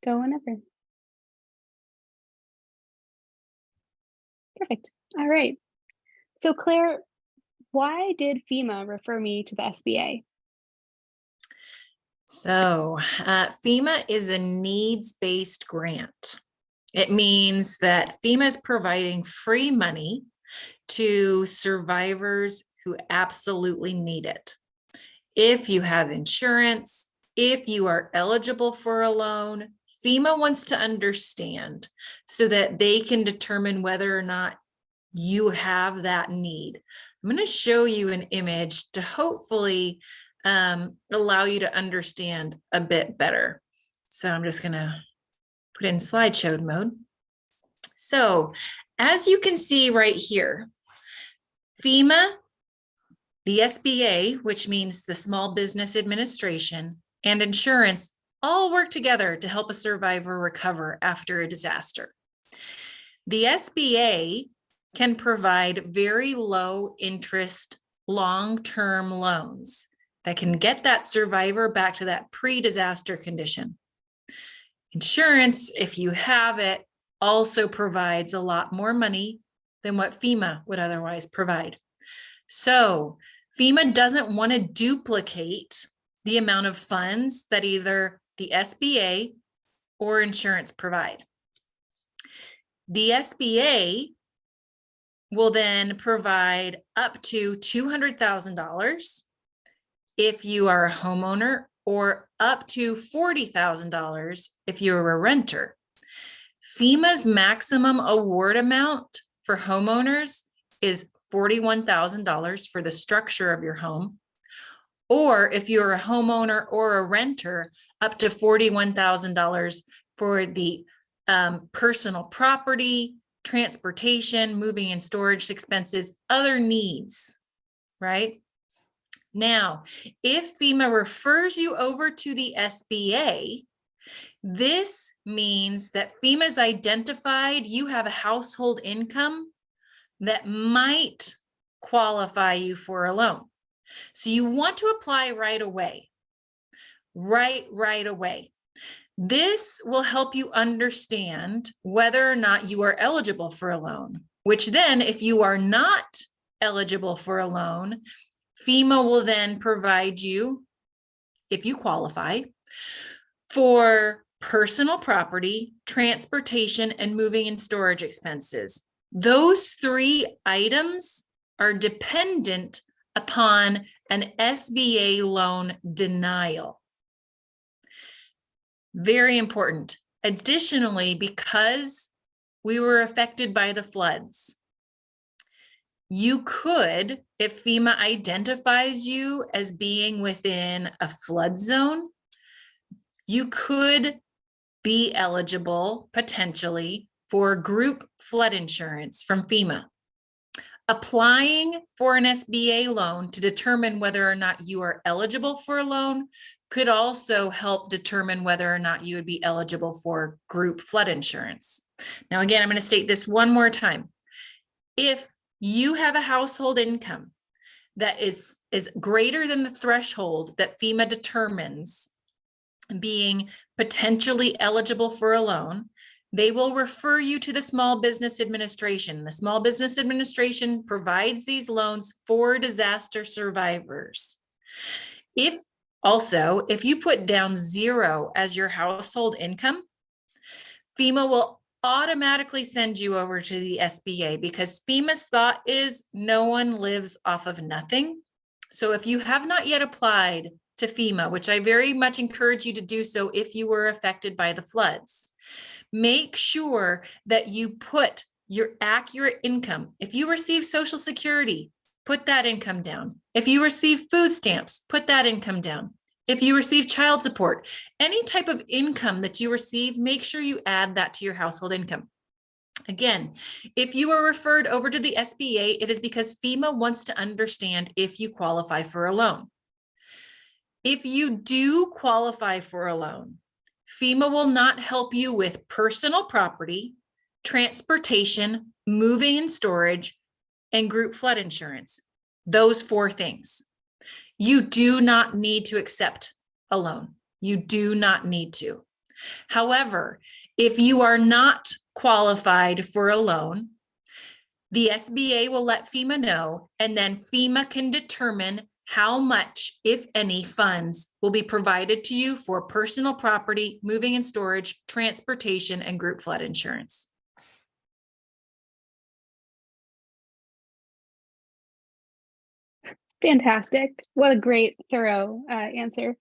Go whenever. Perfect. All right. So, Claire, why did FEMA refer me to the SBA? FEMA is a needs-based grant. It means that FEMA is providing free money to survivors who absolutely need it. If you have insurance, if you are eligible for a loan, FEMA wants to understand so that they can determine whether or not you have that need. I'm going to show you an image to hopefully allow you to understand a bit better. So I'm just going to put in slideshow mode. So as you can see right here, FEMA, the SBA, which means the Small Business Administration, and insurance all work together to help a survivor recover after a disaster. The SBA can provide very low interest, long-term loans that can get that survivor back to that pre-disaster condition. Insurance, if you have it, also provides a lot more money than what FEMA would otherwise provide. So FEMA doesn't want to duplicate the amount of funds that either the SBA or insurance provide. The SBA will then provide up to $200,000 if you are a homeowner, or up to $40,000 if you're a renter. FEMA's maximum award amount for homeowners is $41,000 for the structure of your home, or if you're a homeowner or a renter, up to $41,000 for the personal property, transportation, moving and storage expenses, other needs, right? Now, if FEMA refers you over to the SBA, this means that FEMA's identified you have a household income that might qualify you for a loan. So you want to apply right away, right away. This will help you understand whether or not you are eligible for a loan, which then if you are not eligible for a loan, FEMA will then provide you, if you qualify, for personal property, transportation, and moving and storage expenses. Those three items are dependent upon an SBA loan denial. Very important. Additionally, because we were affected by the floods, you could, if FEMA identifies you as being within a flood zone, you could be eligible potentially for group flood insurance from FEMA. Applying for an SBA loan to determine whether or not you are eligible for a loan could also help determine whether or not you would be eligible for group flood insurance. Now, again, I'm going to state this one more time. If you have a household income that is greater than the threshold that FEMA determines being potentially eligible for a loan, they will refer you to the Small Business Administration. The Small Business Administration provides these loans for disaster survivors. If you put down 0 as your household income, FEMA will automatically send you over to the SBA because FEMA's thought is no one lives off of nothing. So if you have not yet applied to FEMA, which I very much encourage you to do so if you were affected by the floods, make sure that you put your accurate income. If you receive Social Security, put that income down. If you receive food stamps, put that income down. If you receive child support, any type of income that you receive, make sure you add that to your household income. Again, if you are referred over to the SBA, it is because FEMA wants to understand if you qualify for a loan. If you do qualify for a loan, FEMA will not help you with personal property, transportation, moving and storage, and group flood insurance. Those 4 things. You do not need to accept a loan. You do not need to. However, if you are not qualified for a loan, the SBA will let FEMA know, and then FEMA can determine how much, if any, funds will be provided to you for personal property, moving and storage, transportation, and group flood insurance. Fantastic. What a great, thorough answer.